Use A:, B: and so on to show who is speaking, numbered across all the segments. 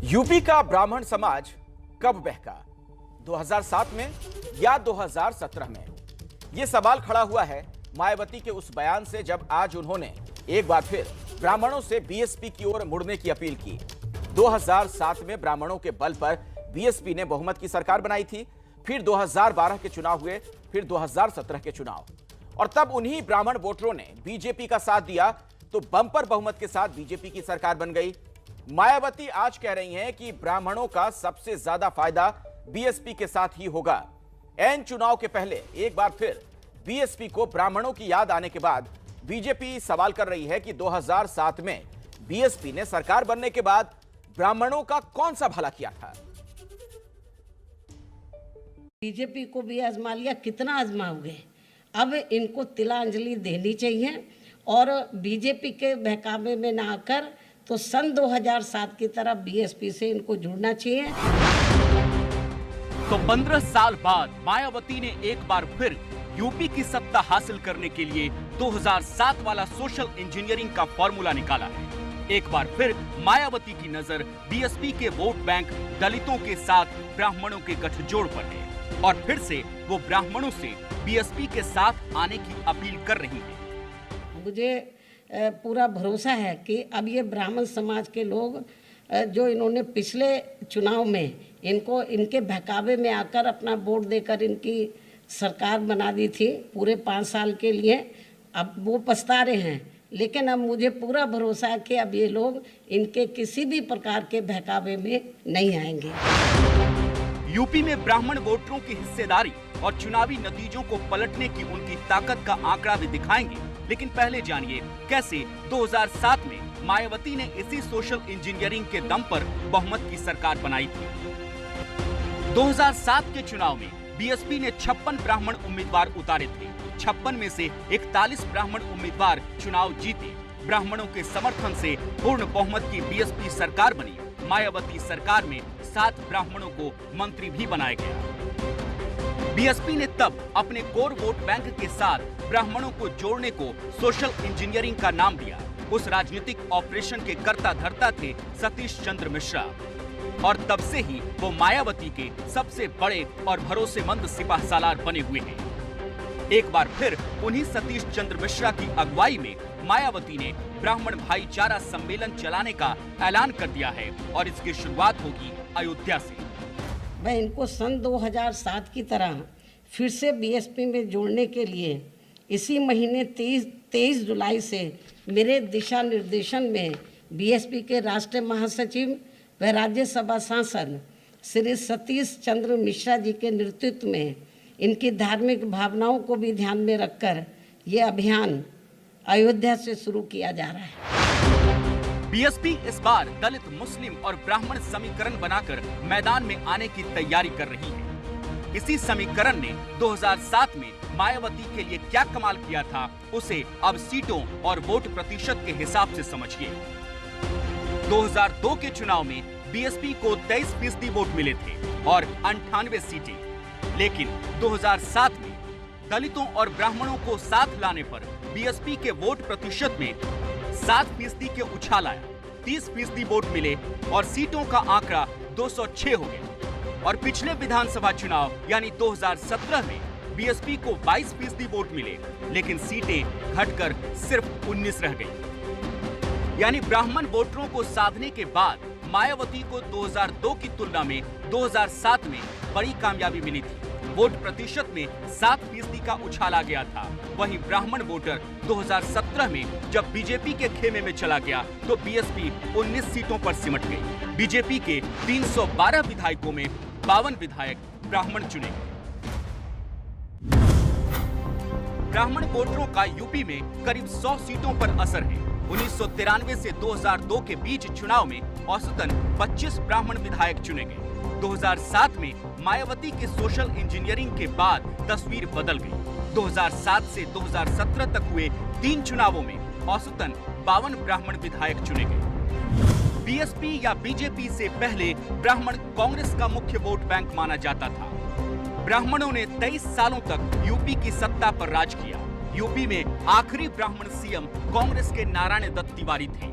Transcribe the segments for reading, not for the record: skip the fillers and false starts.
A: UP का ब्राह्मण समाज कब बहका? 2007 में या 2017 में? यह सवाल खड़ा हुआ है मायावती के उस बयान से जब आज उन्होंने एक बार फिर ब्राह्मणों से बीएसपी की ओर मुड़ने की अपील की। 2007 में ब्राह्मणों के बल पर बीएसपी ने बहुमत की सरकार बनाई थी, फिर 2012 के चुनाव हुए, फिर 2017 के चुनाव, और तब उन्हीं ब्राह्मण वोटरों ने बीजेपी का साथ दिया तो बंपर बहुमत के साथ बीजेपी की सरकार बन गई। मायावती आज कह रही हैं कि ब्राह्मणों का सबसे ज्यादा फायदा बीएसपी के साथ ही होगा। एन चुनाव के पहले एक बार फिर बीएसपी को ब्राह्मणों की याद आने के बाद बीजेपी सवाल कर रही है कि 2007 में बीएसपी ने सरकार बनने के बाद ब्राह्मणों का कौन सा भला किया था?
B: बीजेपी को भी आजमा लिया, कितना आजमाओगे? अब इनको तिलांजलि देनी चाहिए और बीजेपी के बहकावे में ना आकर तो सन 2007 की तरह बीएसपी से इनको जुड़ना चाहिए।
C: तो 15 साल बाद मायावती ने एक बार फिर यूपी की सत्ता हासिल करने के लिए 2007 वाला सोशल इंजीनियरिंग का फॉर्मूला निकाला है। एक बार फिर मायावती की नजर बीएसपी के वोट बैंक दलितों के साथ ब्राह्मणों के गठजोड़ पर है और फिर से वो ब्राह्मणों से बीएसपी के साथ आने की अपील कर रही है।
B: मुझे पूरा भरोसा है कि अब ये ब्राह्मण समाज के लोग जो इन्होंने पिछले चुनाव में इनको इनके बहकावे में आकर अपना वोट देकर इनकी सरकार बना दी थी पूरे 5 साल के लिए, अब वो पछता रहे हैं। लेकिन अब मुझे पूरा भरोसा है कि अब ये लोग इनके किसी भी प्रकार के बहकावे में नहीं आएंगे।
C: यूपी में ब्राह्मण वोटरों की हिस्सेदारी और चुनावी नतीजों को पलटने की उनकी ताकत का आंकड़ा भी दिखाएंगे, लेकिन पहले जानिए कैसे 2007 में मायावती ने इसी सोशल इंजीनियरिंग के दम पर बहुमत की सरकार बनाई थी। 2007 के चुनाव में बीएसपी ने 56 ब्राह्मण उम्मीदवार उतारे थे। 56 में से 41 ब्राह्मण उम्मीदवार चुनाव जीते। ब्राह्मणों के समर्थन से पूर्ण बहुमत की बीएसपी सरकार बनी। मायावती सरकार में 7 ब्राह्मणों को मंत्री भी बनाया गया। बीएसपी ने तब अपने कोर वोट बैंक के साथ ब्राह्मणों को जोड़ने को सोशल इंजीनियरिंग का नाम दिया। उस राजनीतिक ऑपरेशन के कर्ता धर्ता थे सतीश चंद्र मिश्रा और तब से ही वो मायावती के सबसे बड़े और भरोसेमंद सिपाहसालार बने हुए हैं। एक बार फिर उन्हीं सतीश चंद्र मिश्रा की अगुवाई में मायावती ने ब्राह्मण भाईचारा सम्मेलन चलाने का ऐलान कर दिया है और इसकी शुरुआत होगी अयोध्या से।
B: मैं इनको सन 2007 की तरह फिर से बीएसपी में जोड़ने के लिए इसी महीने 23 जुलाई से मेरे दिशा निर्देशन में बीएसपी के राष्ट्रीय महासचिव व राज्यसभा सांसद श्री सतीश चंद्र मिश्रा जी के नेतृत्व में इनकी धार्मिक भावनाओं को भी ध्यान में रखकर ये अभियान अयोध्या से शुरू किया जा रहा है।
C: बीएसपी इस बार दलित, मुस्लिम और ब्राह्मण समीकरण बनाकर मैदान में आने की तैयारी कर रही है। इसी समीकरण ने 2007 में मायावती के लिए क्या कमाल किया था, उसे अब सीटों और वोट प्रतिशत के हिसाब से समझिए। 2002 के चुनाव में बीएसपी को 23% वोट मिले थे और 98 सीटें, लेकिन 2007 में दलितों और ब्राह्मणों को साथ लाने पर बीएसपी के वोट प्रतिशत में 7% के उछाल आया। 30% वोट मिले और सीटों का आंकड़ा 206 हो गया। और पिछले विधानसभा चुनाव यानी 2017 में बीएसपी को 22% वोट मिले, लेकिन सीटें घटकर सिर्फ 19 रह गई। यानी ब्राह्मण वोटरों को साधने के बाद मायावती को 2002 की तुलना में 2007 में बड़ी कामयाबी मिली थी। वोट प्रतिशत में 7% का उछाल आ गया था। वहीं ब्राह्मण वोटर 2017 में जब बीजेपी के खेमे में चला गया तो बीएसपी 19 सीटों पर सिमट गई। बीजेपी के 312 विधायकों में 52 विधायक ब्राह्मण चुने गए। ब्राह्मण वोटरों का यूपी में करीब 100 सीटों पर असर है। 1993 से 2002 के बीच चुनाव में औसतन 25 ब्राह्मण विधायक चुने गए। 2007 में मायावती के सोशल इंजीनियरिंग के बाद तस्वीर बदल गई। 2007 से 2017 तक हुए 3 चुनावों में औसतन 52 ब्राह्मण विधायक चुने गए। बीएसपी या बीजेपी से पहले ब्राह्मण कांग्रेस का मुख्य वोट बैंक माना जाता था। ब्राह्मणों ने 23 सालों तक यूपी की सत्ता पर राज किया। यूपी में आखिरी ब्राह्मण सीएम कांग्रेस के नारायण दत्त तिवारी थे।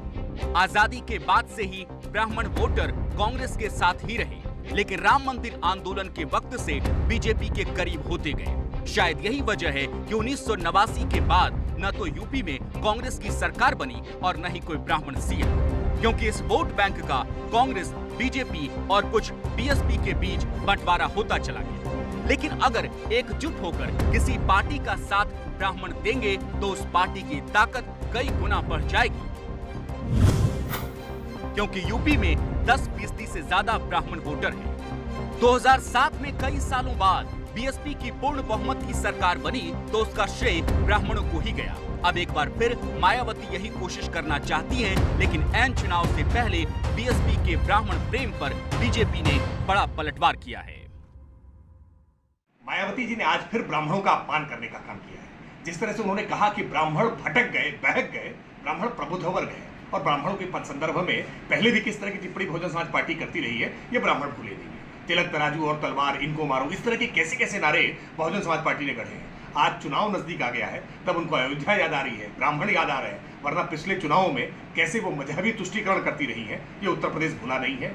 C: आजादी के बाद से ही ब्राह्मण वोटर कांग्रेस के साथ ही रहे, लेकिन राम मंदिर आंदोलन के वक्त से बीजेपी के करीब होते गए। शायद यही वजह है कि 1989 के बाद न तो यूपी में कांग्रेस की सरकार बनी और न ही कोई ब्राह्मण सीएम, क्योंकि इस वोट बैंक का कांग्रेस, बीजेपी और कुछ बीएसपी के बीच बंटवारा होता चला गया। लेकिन अगर एकजुट होकर किसी पार्टी का साथ ब्राह्मण देंगे तो उस पार्टी की ताकत कई गुना बढ़ जाएगी, क्योंकि यूपी में 10% से ज्यादा ब्राह्मण वोटर हैं। 2007 में कई सालों बाद बीएसपी की पूर्ण बहुमत की सरकार बनी तो उसका श्रेय ब्राह्मणों को ही गया। अब एक बार फिर मायावती यही कोशिश करना चाहती हैं, लेकिन ऐन चुनाव से पहले बीएसपी के ब्राह्मण प्रेम पर बीजेपी ने बड़ा पलटवार किया है।
D: मायावती जी ने आज फिर ब्राह्मणों का अपमान करने का काम किया है। जिस तरह से उन्होंने कहा कि ब्राह्मण भटक गए, बहक गए, ब्राह्मण प्रबुद्ध होकर गए, और ब्राह्मणों के पद संदर्भ में पहले भी किस तरह की टिप्पणी बहुजन समाज पार्टी करती रही है, ये ब्राह्मण भूले नहीं। तिलक तराजू और तलवार, इनको मारो, इस तरह के कैसे कैसे नारे बहुजन समाज पार्टी ने गढ़े हैं। आज चुनाव नजदीक आ गया है, तब उनको अयोध्या याद आ रही है, ब्राह्मण याद आ रहे हैं, वरना पिछले चुनावों में कैसे वो मजहबी तुष्टीकरण करती रही है, ये उत्तर प्रदेश भूला नहीं है।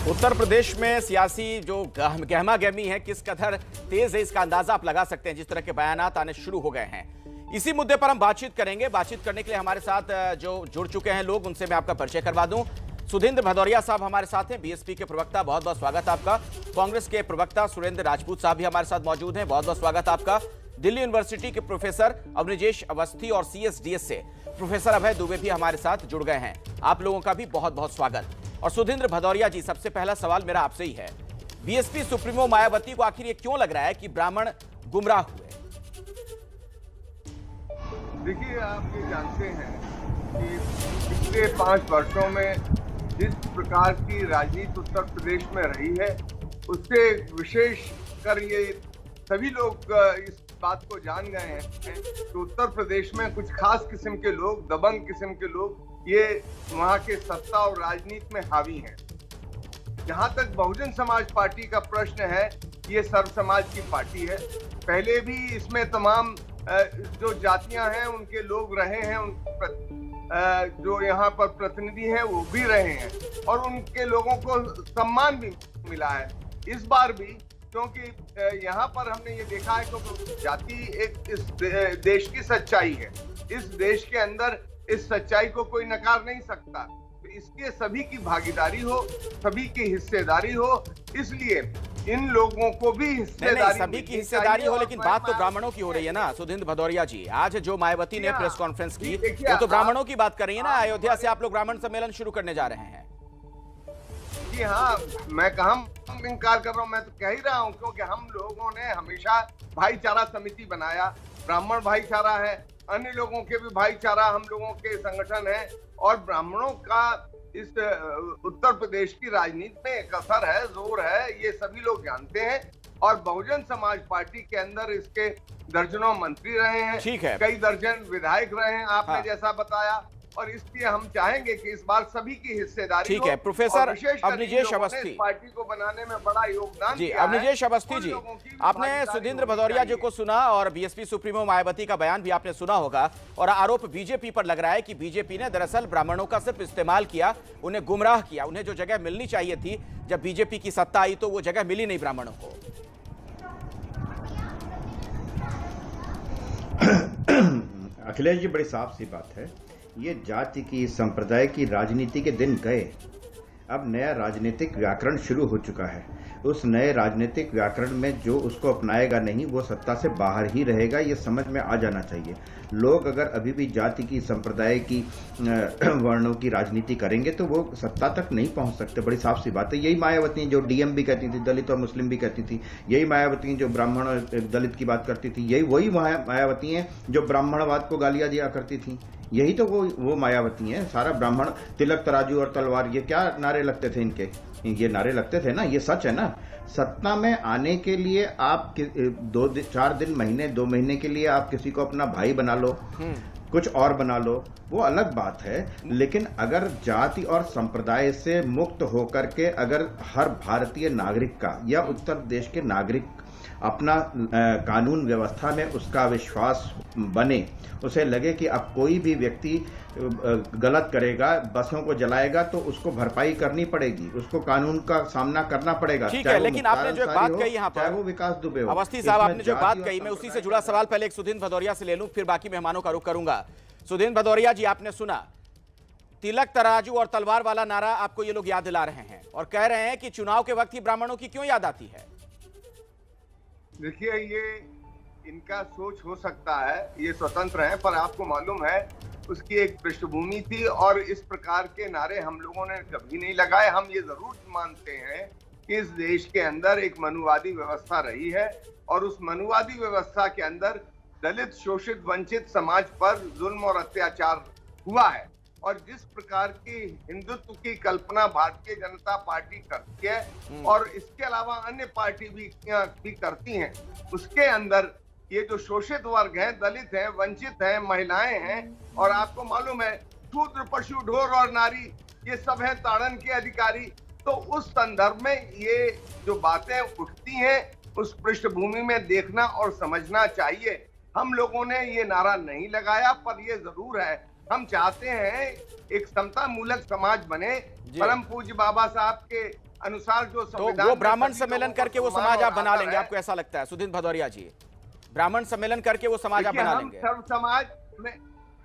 A: उत्तर प्रदेश में सियासी जो गहमा गहमी है किस कदर तेज है, इसका अंदाजा आप लगा सकते हैं जिस तरह के बयानात आने शुरू हो गए हैं। इसी मुद्दे पर हम बातचीत करेंगे। बातचीत करने के लिए हमारे साथ जो जुड़ चुके हैं लोग, उनसे मैं आपका परिचय करवा दूं। सुधींद्र भदौरिया साहब हमारे साथ हैं, बीएसपी के प्रवक्ता, बहुत बहुत स्वागत आपका। कांग्रेस के प्रवक्ता सुरेंद्र राजपूत साहब भी हमारे साथ मौजूद हैं, बहुत बहुत स्वागत आपका। दिल्ली यूनिवर्सिटी के प्रोफेसर अवनिजेश अवस्थी और सीएसडीएस से प्रोफेसर अभय दुबे भी हमारे साथ जुड़ गए हैं, आप लोगों का भी बहुत बहुत स्वागत। और सुधींद्र भदौरिया जी, सबसे पहला सवाल मेरा आपसे ही है, बीएसपी सुप्रीमो मायावती को आखिर ये क्यों लग रहा है कि ब्राह्मण गुमराह हुए?
E: देखिए, आप ये जानते हैं कि पिछले 5 वर्षों में जिस प्रकार की राजनीति उत्तर प्रदेश में रही है, उससे विशेष कर ये सभी लोग इस बात को जान गए हैं कि उत्तर प्रदेश में कुछ खास किस्म के लोग, दबंग किस्म के लोग, ये वहाँ के सत्ता और राजनीति में हावी हैं। जहाँ तक बहुजन समाज पार्टी का प्रश्न है, ये सर्व समाज की पार्टी है। पहले भी इसमें तमाम जो जातियां हैं उनके लोग रहे हैं, जो यहाँ पर प्रतिनिधि हैं वो भी रहे हैं, और उनके लोगों को सम्मान भी मिला है। इस बार भी, क्योंकि यहाँ पर हमने ये देखा है कि जाति एक इस देश की सच्चाई है। इस देश के अंदर इस सच्चाई को कोई नकार नहीं सकता, तो इसके सभी की भागीदारी हो, सभी की हिस्सेदारी हो, इसलिए इन लोगों को भी हिस्सेदारी,
A: सभी की हिस्सेदारी हो, लेकिन बात तो ब्राह्मणों की हो रही है ना सुधींद्र भदौरिया जी। आज जो मायावती ने प्रेस कॉन्फ्रेंस की, वो तो ब्राह्मणों की बात कर रही है ना। अयोध्या से आप लोग ब्राह्मण सम्मेलन शुरू करने जा रहे हैं।
E: जी हाँ, मैं कहाँ इनकार कर रहा हूँ, मैं तो कह ही रहा हूँ, क्योंकि हम लोगों ने हमेशा भाईचारा समिति बनाया, ब्राह्मण भाईचारा है, अन्य लोगों के भी भाईचारा हम लोगों के संगठन है, और ब्राह्मणों का इस उत्तर प्रदेश की राजनीति में एक असर है, जोर है, ये सभी लोग जानते हैं। और बहुजन समाज पार्टी के अंदर इसके दर्जनों मंत्री रहे हैं,
A: ठीक है,
E: कई दर्जन विधायक रहे हैं, आपने जैसा बताया, और इसलिए हम चाहेंगे कि इस बार सभी की हिस्सेदारी।
A: ठीक है, प्रोफेसर अवनिजेश अवस्थी,
E: पार्टी को बनाने में बड़ा योगदान
A: जी। अवनिजेश अवस्थी जी, आपने सुधींद्र भदौरिया जी को सुना और बीएसपी सुप्रीमो मायावती का बयान भी आपने सुना होगा, और आरोप बीजेपी पर लग रहा है कि बीजेपी ने दरअसल ब्राह्मणों का सिर्फ इस्तेमाल किया, उन्हें गुमराह किया, उन्हें जो जगह मिलनी चाहिए थी जब बीजेपी की सत्ता आई तो वो जगह मिली नहीं ब्राह्मणों को।
F: अखिलेश जी, बड़ी साफ सी बात है, ये जाति की, संप्रदाय की राजनीति के दिन गए। अब नया राजनीतिक व्याकरण शुरू हो चुका है। उस नए राजनीतिक व्याकरण में जो उसको अपनाएगा नहीं, वो सत्ता से बाहर ही रहेगा, ये समझ में आ जाना चाहिए। लोग अगर अभी भी जाति की, संप्रदाय की, वर्णों की राजनीति करेंगे तो वो सत्ता तक नहीं पहुंच सकते। बड़ी साफ सी बात है। यही मायावती जो डीएम भी कहती थी, दलित और मुस्लिम भी कहती थी, यही मायावती जो ब्राह्मण और दलित की बात करती थी, यही वही मायावती हैं जो ब्राह्मणवाद को गालियां दिया करती थी। यही तो वो मायावती हैं। सारा ब्राह्मण, तिलक तराजू और तलवार, ये क्या नारे लगते थे इनके? ये नारे लगते थे ना, ये सच है ना। सत्ता में आने के लिए आप 2-4 दिन, महीने, 2 महीने के लिए आप किसी को अपना भाई बना लो, कुछ और बना लो, वो अलग बात है। लेकिन अगर जाति और संप्रदाय से मुक्त होकर के अगर हर भारतीय नागरिक का या उत्तर प्रदेश के नागरिक अपना कानून व्यवस्था में उसका विश्वास बने, उसे लगे कि अब कोई भी व्यक्ति गलत करेगा, बसों को जलाएगा तो उसको भरपाई करनी पड़ेगी, उसको कानून का सामना करना पड़ेगा।
A: ठीक है, लेकिन आपने जो एक बात कही यहाँ पर,
F: वो विकास दुबे हो,
A: अवस्थी साहब आपने जो बात कही, मैं उसी से जुड़ा सवाल पहले एक सुधींद्र भदौरिया से ले लूं, फिर बाकी मेहमानों का रुख करूंगा। सुधींद्र भदौरिया जी, आपने सुना तिलक तराजू और तलवार वाला नारा आपको ये लोग याद दिला रहे हैं और कह रहे हैं कि चुनाव के वक्त ही ब्राह्मणों की क्यों याद आती है?
E: देखिए, ये इनका सोच हो सकता है, ये स्वतंत्र है, पर आपको मालूम है उसकी एक पृष्ठभूमि थी और इस प्रकार के नारे हम लोगों ने कभी नहीं लगाए। हम ये जरूर मानते हैं कि इस देश के अंदर एक मनुवादी व्यवस्था रही है और उस मनुवादी व्यवस्था के अंदर दलित, शोषित, वंचित समाज पर जुल्म और अत्याचार हुआ है और जिस प्रकार की हिंदुत्व की कल्पना भारतीय जनता पार्टी करती है और इसके अलावा अन्य पार्टी भी करती हैं, उसके अंदर ये जो शोषित वर्ग हैं, दलित हैं, वंचित हैं, महिलाएं हैं और आपको मालूम है शूद्र, पशु, ढोर और नारी ये सब हैं ताड़न के अधिकारी। तो उस संदर्भ में ये जो बातें उठती हैं उस पृष्ठभूमि में देखना और समझना चाहिए। हम लोगों ने ये नारा नहीं लगाया, पर ये जरूर है हम चाहते हैं एक समता मूलक समाज बने, परम पूज्य बाबा साहब के अनुसार जो संविधान,
A: तो वो ब्राह्मण सम्मेलन करके वो समाज आप बना लेंगे, आपको ऐसा लगता है सुधींद्र भदौरिया जी? ब्राह्मण सम्मेलन करके वो समाज आप बना लेंगे?
E: सर्व समाज में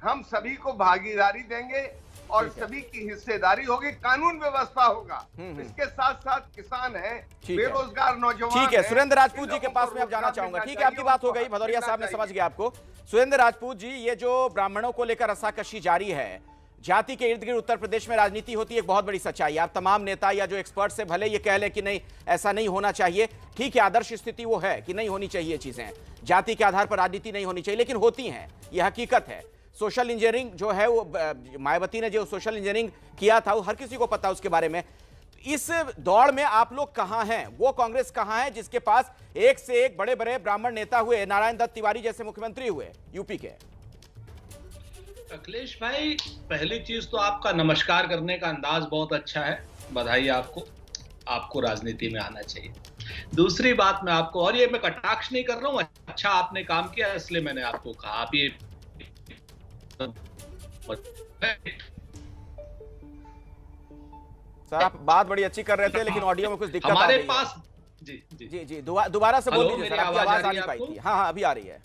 E: हम सभी को भागीदारी देंगे और सभी की हिस्सेदारी होगी, कानून व्यवस्था होगा, इसके साथ साथ किसान हैं, बेरोजगार नौजवान।
A: ठीक है, सुरेंद्र राजपूत जी के पास में अब जाना चाहूंगा। ठीक है, आपकी बात हो गई, भदौरिया साहब ने समझ गया आपको। सुरेंद्र राजपूत जी, ये जो ब्राह्मणों को लेकर रस्साकशी जारी है, जाति के इर्द गिर्द उत्तर प्रदेश में राजनीति होती है, एक बहुत बड़ी सच्चाई। आप तमाम नेता या जो एक्सपर्ट से भले ये कह ले कि नहीं ऐसा नहीं होना चाहिए, ठीक है, आदर्श स्थिति वो है कि नहीं होनी चाहिए चीजें, जाति के आधार पर राजनीति नहीं होनी चाहिए, लेकिन होती हैं, यह हकीकत है। सोशल इंजीनियरिंग जो है वो मायावती ने जो सोशल इंजीनियरिंग किया था वो हर किसी को पता उसके बारे में। इस दौड़ में आप लोग कहां हैं? वो कांग्रेस कहां है जिसके पास एक से एक बड़े बड़े ब्राह्मण नेता हुए, नारायण दत्त तिवारी जैसे मुख्यमंत्री हुए यूपी के?
G: अखिलेश भाई, पहली चीज तो आपका नमस्कार करने का अंदाज बहुत अच्छा है, बधाई आपको राजनीति में आना चाहिए। दूसरी बात मैं आपको, और ये मैं कटाक्ष नहीं कर रहा हूं, अच्छा आपने काम किया इसलिए मैंने आपको कहा, आप ये
A: सर आप बात बड़ी अच्छी कर रहे थे लेकिन ऑडियो में कुछ दिक्कत आ रही है।
G: हमारे पास जी
A: दोबारा से बोल दीजिए सर, आपकी आवाज आ नहीं पाई थी। हाँ अभी आ रही है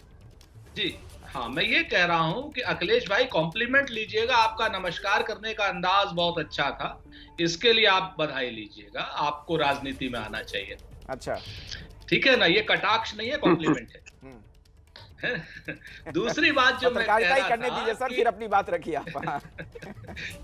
G: जी। हाँ, मैं ये कह रहा हूं कि अखिलेश भाई कॉम्प्लीमेंट लीजिएगा, आपका नमस्कार करने का अंदाज बहुत अच्छा था, इसके लिए आप बधाई लीजिएगा, आपको राजनीति में आना चाहिए।
A: अच्छा
G: ठीक है ना, ये कटाक्ष नहीं है, कॉम्प्लीमेंट है। दूसरी बात जो मैं कह रहा
A: करने दीजिए सर, फिर अपनी बात रखिए आप।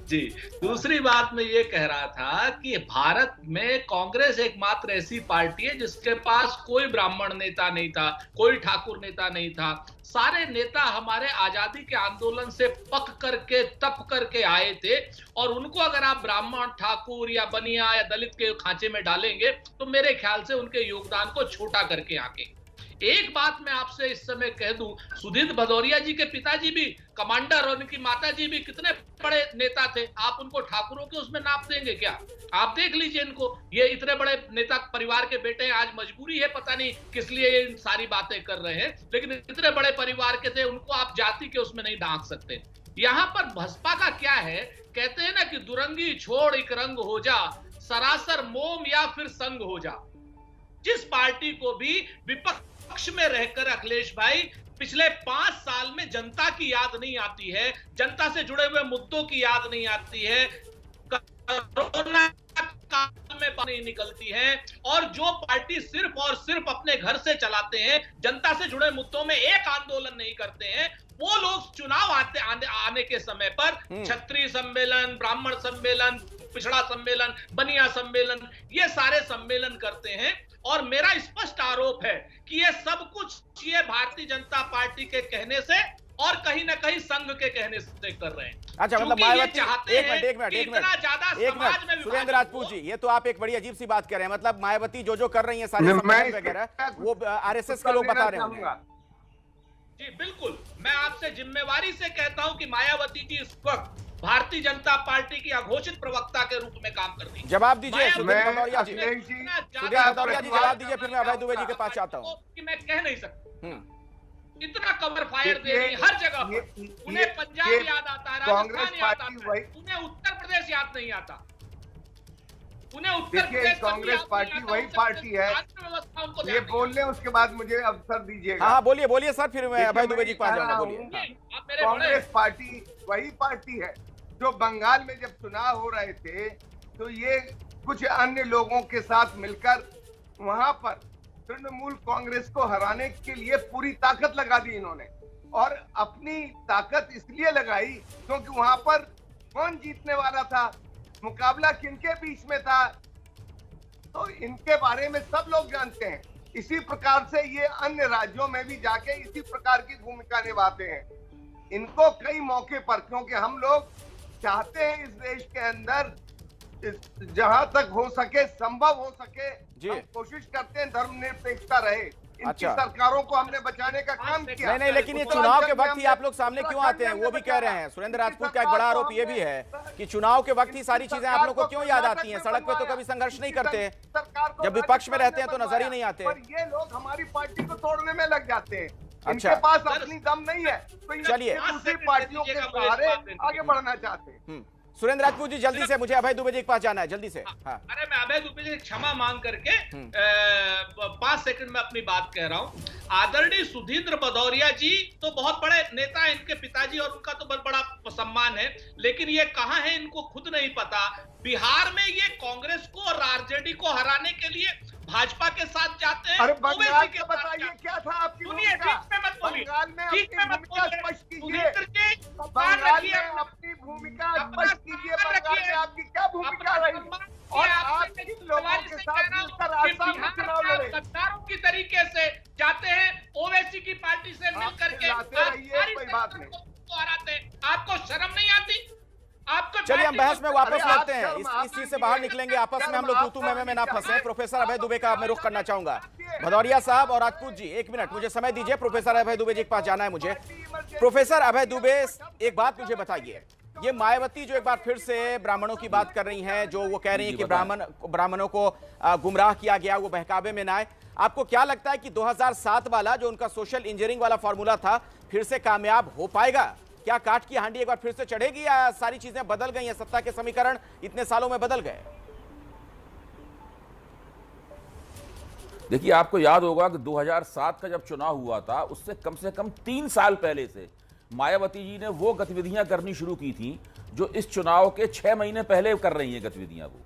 G: जी, दूसरी बात मैं ये कह रहा था कि भारत में कांग्रेस एकमात्र ऐसी पार्टी है जिसके पास कोई ब्राह्मण नेता नहीं था, कोई ठाकुर नेता नहीं था। सारे नेता हमारे आजादी के आंदोलन से पक करके, तप करके आए थे और उनको अगर आप ब्राह्मण, ठाकुर या बनिया या दलित के खांचे में डालेंगे तो मेरे ख्याल से उनके योगदान को छोटा करके आंकेंगे। एक बात मैं आपसे इस समय कह दूं, सुधींद्र भदौरिया जी के पिताजी भी कमांडर और उनकी माताजी भी कितने बड़े नेता थे, आप उनको ठाकुरों के उसमें नाप देंगे क्या? आप देख लीजिए इनको, ये इतने बड़े नेता परिवार के बेटे हैं, आज मजबूरी है पता नहीं किस लिए ये इन सारी बातें कर रहे हैं, लेकिन इतने बड़े परिवार के थे, उनको आप जाति के उसमें नहीं डांक सकते। यहाँ पर भाजपा का क्या है, कहते हैं ना कि दुरंगी छोड़ एक रंग हो जा, सरासर मोम या फिर संग हो जा। जिस पार्टी को भी विपक्ष में रहकर अखिलेश भाई पिछले 5 साल में जनता की याद नहीं आती है, जनता से जुड़े हुए मुद्दों की याद नहीं आती है, कोरोना काल में नहीं निकलती है, और जो पार्टी सिर्फ और सिर्फ अपने घर से चलाते हैं, जनता से जुड़े मुद्दों में एक आंदोलन नहीं करते हैं, वो लोग चुनाव आने के समय पर क्षत्रिय सम्मेलन, ब्राह्मण सम्मेलन, पिछड़ा सम्मेलन, बनिया सम्मेलन, ये सारे सम्मेलन करते हैं। और मेरा स्पष्ट आरोप है कि ये सब कुछ ये भारतीय जनता पार्टी के कहने से और कहीं ना कहीं संघ के कहने से कर रहे हैं।
A: अच्छा, मतलब मायावती, एक
G: मिनट
A: सुरेंद्र राजपूत जी, ये तो आप एक बड़ी अजीब सी बात कर रहे हैं, मतलब मायावती जो कर रही है सारे सम्मेलन वगैरह वो आरएसएस के लोग बता रहे हैं।
G: जी बिल्कुल, मैं आपसे जिम्मेवारी से कहता हूं कि मायावती जी इस वक्त भारतीय जनता पार्टी की अघोषित प्रवक्ता के रूप में काम कर रही है।
A: जवाब दीजिए सुधीर
E: मैं
A: भदौरिया जी,
E: अखिलेश जी
A: सुधीर भदौरिया जी जवाब दीजिए, फिर मैं अभय दुबे जी के पास चाहता हूँ।
G: कि मैं कह नहीं सकता,
A: हम्म।
G: इतना कवर फायर दे रही हर जगह पर। उन्हें पंजाब याद आता है, राजस्थान याद आता है, उन्हें उत्तर प्रदेश याद नहीं आता। उन्हें उत्तर प्रदेश
E: कांग्रेस पार्टी वही पार्टी है, ये बोल लें उसके बाद मुझे अवसर दीजिएगा।
A: हाँ बोलिए बोलिए सर, फिर मैं अभय दुबे जी के पास जाऊंगा, बोलिए।
E: कांग्रेस पार्टी वही पार्टी है जो बंगाल में जब चुनाव हो रहे थे तो ये कुछ अन्य लोगों के साथ मिलकर वहां पर तृणमूल कांग्रेस को हराने के लिए पूरी ताकत लगा दी इन्होंने, और अपनी ताकत इसलिए लगाई क्योंकि वहां पर कौन जीतने वाला था, मुकाबला किनके बीच में था, तो इनके बारे में सब लोग जानते हैं। इसी प्रकार से ये अन्य राज्यों में भी जाके इसी प्रकार की भूमिका निभाते हैं। इनको कई मौके पर, क्योंकि हम लोग चाहते हैं इस देश के अंदर जहां तक हो सके, संभव हो सके, हम कोशिश करते हैं धर्मनिरपेक्षता रहे। इनकी सरकारों को हमने बचाने का काम किया।
A: नहीं, लेकिन ये चुनाव के वक्त ही आप लोग सामने क्यों आते हैं, वो भी कह रहे हैं। सुरेंद्र राजपूत का एक बड़ा आरोप ये भी है कि चुनाव के वक्त ही सारी चीजें आप लोग को क्यों याद आती हैं, सड़क पे तो कभी संघर्ष नहीं करते, जब विपक्ष में रहते हैं तो नजर ही नहीं आते।
E: पर ये लोग हमारी पार्टी को तोड़ने में लग जाते हैं। इनके पास अपनी दम नहीं है, तो
A: चलिए
E: दूसरी पार्टियों के सहारे आगे बढ़ना चाहते हैं।
A: सुरेंद्र राजपूत जी जल्दी से, मुझे अभय दुबे जी के पास जाना है, जल्दी से। हाँ।
G: अरे मैं अभय दुबे जी क्षमा मांग करके 5 सेकंड में अपनी बात कह रहा हूं। आदरणीय सुधींद्र भदौरिया जी तो बहुत बड़े नेता हैं, इनके पिताजी, और उनका तो बहुत बड़ा सम्मान है, लेकिन ये कहां है इनको खुद नहीं पता। बिहार में ये कांग्रेस को और आरजेडी को हराने के लिए भाजपा के साथ जाते हैं।
E: अरे बंगाल के बताइए क्या था आपकी भूमिका?
G: बंगाल
E: में अपनी भूमिका स्पष्ट कीजिए, बंगाल में अपनी भूमिका स्पष्ट कीजिए, बंगाल में आपकी क्या भूमिका रही, और आप किन लोगों के साथ मिलकर आसाम में चुनाव लड़े?
G: गद्दारों की तरीके से जाते हैं, ओवैसी की पार्टी से मिल करके
E: कोई बात नहीं,
G: हराते हैं। आपको शर्म नहीं आती? आपको
A: चलिए हम बहस में वापस लौटते हैं, इस चीज से बाहर निकलेंगे, आपस में हम लोग तू में ना फंसे। प्रोफेसर अभय दुबे का मैं रुख करना चाहूंगा। भदौरिया साहब और राजपूत जी, 1 मिनट मुझे समय दीजिए, प्रोफेसर अभय दुबे जी के पास जाना है मुझे। प्रोफेसर अभय दुबे, एक बात मुझे बताइए, ये मायावती जो एक बार फिर से ब्राह्मणों की बात कर रही हैं, जो वो कह रही हैं कि ब्राह्मणों को गुमराह किया गया, वो बहकावे में ना आए, आपको क्या लगता है कि 2007 वाला जो उनका सोशल इंजीनियरिंग वाला फॉर्मूला था फिर से कामयाब हो पाएगा? क्या काट की हांडी एक बार फिर से चढ़ेगी, या सारी चीजें बदल गई हैं, सत्ता के समीकरण इतने सालों में बदल गए?
H: देखिए, आपको याद होगा कि 2007 का जब चुनाव हुआ था, उससे कम 3 साल पहले से मायावती जी ने वो गतिविधियां करनी शुरू की थी जो इस चुनाव के 6 महीने पहले कर रही हैं गतिविधियां। वो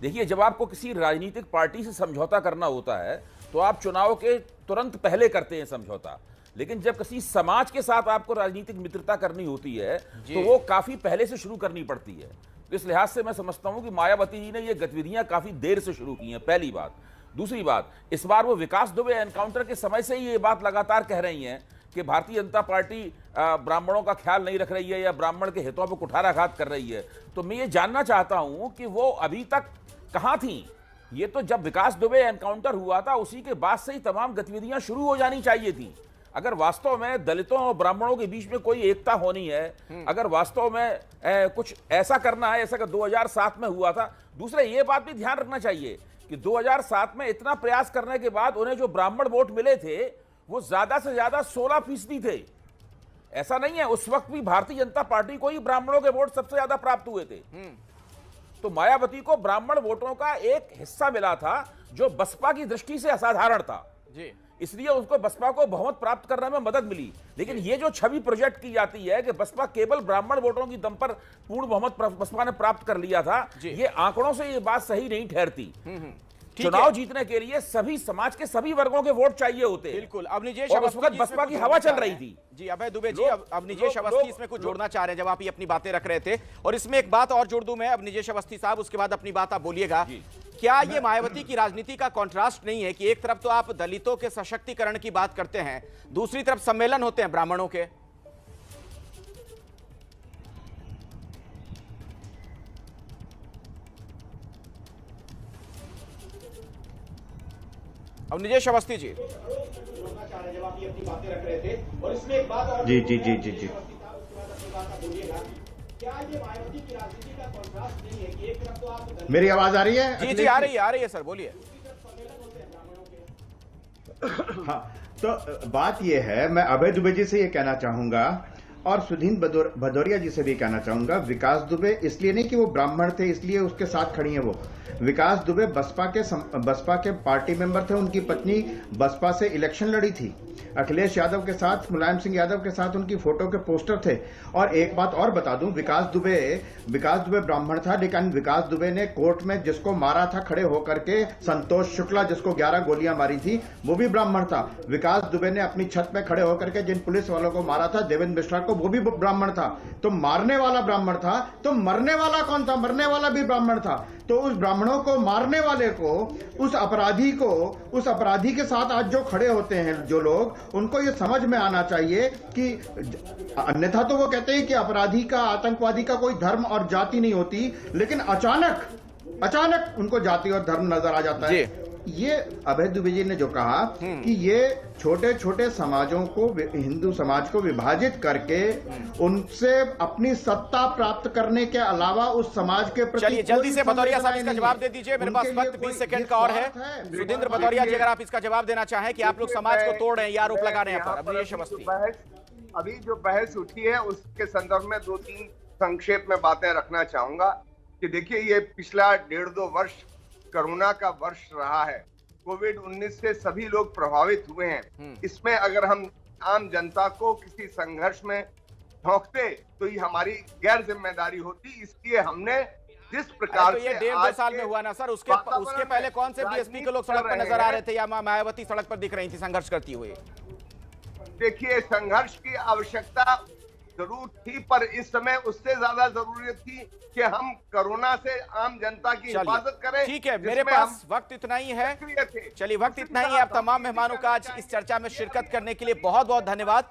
H: देखिए, जब आपको किसी राजनीतिक पार्टी से समझौता करना होता है तो आप चुनाव के तुरंत पहले करते हैं समझौता, लेकिन जब किसी समाज के साथ आपको राजनीतिक मित्रता करनी होती है तो वो काफी पहले से शुरू करनी पड़ती है। तो इस लिहाज से मैं समझता हूं कि मायावती जी ने ये गतिविधियां काफी देर से शुरू की हैं, पहली बात। दूसरी बात, इस बार वो विकास दुबे एनकाउंटर के समय से ही ये बात लगातार कह रही हैं कि भारतीय जनता पार्टी ब्राह्मणों का ख्याल नहीं रख रही है या ब्राह्मण के हितों पर कुठाराघात कर रही है। तो मैं ये जानना चाहता हूं कि वो अभी तक कहां थी? ये तो जब विकास दुबे एनकाउंटर हुआ था उसी के बाद से ही तमाम गतिविधियां शुरू हो जानी चाहिए थी। अगर वास्तव में दलितों और ब्राह्मणों के बीच में कोई एकता होनी है, अगर वास्तव में कुछ ऐसा करना है, ऐसा कि 2007 में हुआ था। दूसरा ये बात भी ध्यान रखना चाहिए कि 2007 में इतना प्रयास करने के बाद उन्हें जो ब्राह्मण वोट मिले थे वो ज्यादा से ज्यादा 16% थे। ऐसा नहीं है, उस वक्त भी भारतीय जनता पार्टी को ही ब्राह्मणों के वोट सबसे ज्यादा प्राप्त हुए थे। तो मायावती को ब्राह्मण वोटों का एक हिस्सा मिला था जो बसपा की दृष्टि से असाधारण था जी, इसलिए उसको बसपा को बहुमत प्राप्त करने में मदद मिली। लेकिन ये जो छवि प्रोजेक्ट की जाती है कि बसपा केवल ब्राह्मण वोटों की दम पर पूर्ण बहुमत बसपा ने प्राप्त कर लिया था, ये आंकड़ों से ये बात सही नहीं ठहरती। चुनाव जीतने के लिए सभी समाज के सभी वर्गों के वोट चाहिए होते।
A: बिल्कुल। अब निजेश
H: बसपा की हवा चल रही थी
A: जी। अभय दुबे जी, अब निजेश अवस्थी इसमें कुछ जोड़ना चाह रहे हैं जब आप ये अपनी बातें रख रहे थे, और इसमें एक बात और जोड़ दूं मैं। अब निजेश अवस्थी साहब, उसके बाद अपनी बात आप बोलिएगा। क्या ये मायावती की राजनीति का कॉन्ट्रास्ट नहीं है कि एक तरफ तो आप दलितों के सशक्तिकरण की बात करते हैं, दूसरी तरफ सम्मेलन होते हैं ब्राह्मणों के? अब निजेश अवस्थी जी,
F: जी जी जी जी जी मेरी आवाज आ रही है?
A: जी जी, आ रही है सर, बोलिए।
F: हाँ, तो बात यह है, मैं अभय दुबे जी से ये कहना चाहूंगा और सुधीन भदौरिया जी से भी कहना चाहूंगा, विकास दुबे इसलिए नहीं कि वो ब्राह्मण थे इसलिए उसके साथ खड़ी है वो। विकास दुबे बसपा के पार्टी मेंबर थे, उनकी पत्नी बसपा से इलेक्शन लड़ी थी, अखिलेश यादव के साथ, मुलायम सिंह यादव के साथ उनकी फोटो के पोस्टर थे। और एक बात और बता दूं, विकास दुबे ब्राह्मण था, लेकिन विकास दुबे ने कोर्ट में जिसको मारा था खड़े होकर के, संतोष शुक्ला जिसको 11 गोलियां मारी थी, वो भी ब्राह्मण था। विकास दुबे ने अपनी छत में खड़े होकर के जिन पुलिस वालों को मारा था, देवेंद्र मिश्रा को, वो भी ब्राह्मण था। तो मारने वाला ब्राह्मण था, तो मरने वाला कौन था? मरने वाला भी ब्राह्मण था। तो उस ब्राह्मणों को मारने वाले को, उस अपराधी के साथ आज जो खड़े होते हैं जो लोग, उनको ये समझ में आना चाहिए कि अन्यथा तो वो कहते हैं कि अपराधी का, आतंकवादी का कोई धर्म और जाति नहीं होती, लेकिन अचानक उनको जाति और धर्म नजर आ जाता है। ये अभय दुबे जी ने जो कहा कि ये छोटे छोटे समाजों को, हिंदू समाज को विभाजित करके उनसे अपनी सत्ता प्राप्त करने के अलावा उस समाज के प्रति,
A: चलिए जल्दी से भदौरिया साहब इसका जवाब दे दीजिए, मेरे पास वक्त 20 सेकंड का और है। सुधींद्र भदौरिया जी, अगर आप इसका जवाब देना चाहें कि आप लोग समाज को तोड़ रहे हैं, ये आरोप लगा रहे हैं पर।
E: अभी जो बहस उठी है उसके संदर्भ में 2-3 संक्षेप में बातें रखना चाहूंगा कि देखिए, ये पिछला 1.5-2 वर्ष कोरोना का वर्ष रहा है। कोविड-19 से सभी लोग प्रभावित हुए हैं। इसमें अगर हम आम जनता को किसी संघर्ष में झोंकते तो ये हमारी गैर जिम्मेदारी होती। इसलिए हमने जिस प्रकार
A: तो ये 1.5-2 साल में हुआ ना सर, उसके पहले कौन से बीएसपी के लोग सड़क पर नजर आ रहे थे या मायावती सड़क पर दिख रही थी संघर्ष करती हुई?
E: देखिए, संघर्ष की आवश्यकता जरूर थी, पर इस समय उससे ज्यादा जरूरी थी कि हम कोरोना से आम जनता की हिफाजत करें।
A: ठीक है, मेरे पास वक्त इतना ही है। चलिए, वक्त इतना ही है। आप तमाम मेहमानों का आज इस चर्चा में शिरकत करने के लिए बहुत बहुत धन्यवाद।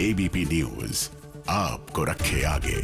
I: एबीपी न्यूज आपको रखे आगे।